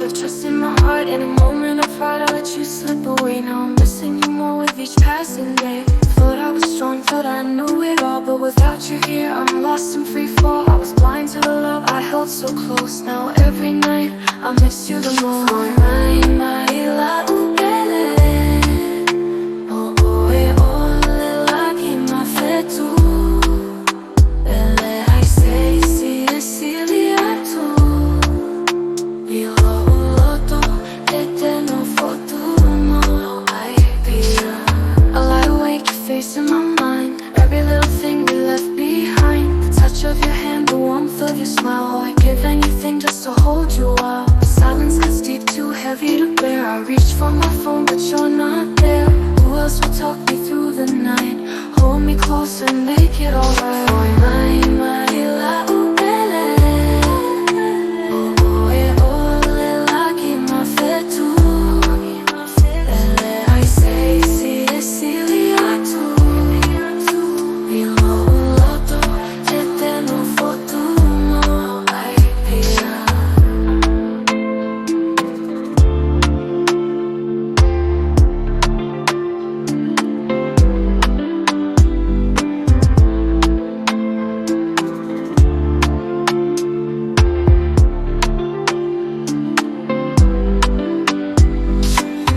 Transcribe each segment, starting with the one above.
bit of trust in my heart. In a moment of pride, I let you slip away. Now I'm missing you more with each passing day. Thought I was strong, thought I knew it all, but without you here, I'm lost and free fall. I was blind to the love I held so close. Now every night, I miss you the most. Foi mai, la pele. Oh, oh, ole lagi ma fetu. Pele ai sei si esilia tu. Bilo uloto eteno fotumo ai pia. I lie awake, your face in my mind. Every little thing we left behind. The touch of your hand, the warmth of your smile. Oh, I'd give anything just to hold you out. Silence gets deep, too heavy to bear. I reach for my phone, but you're not there. Who else will talk me through the night? Hold me close and make it alright. Foi mai, la pele. Oh, oh, ole lagi ma fetu. Pele ai sei si esilia tu. Bilo uloto eteno fotumo ai pia.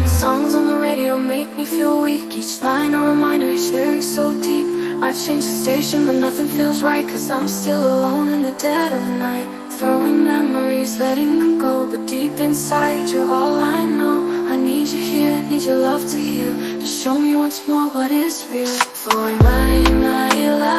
Songs on the radio make me feel weak. Each line a reminder, each lyric so deep. I've changed the station, but nothing feels right, 'cause I'm still alone in the dead of night. Throwing memories, letting them go, but deep inside you're all I know. I need you here, need your love to heal. Just show me once more what is real. Foi mai, la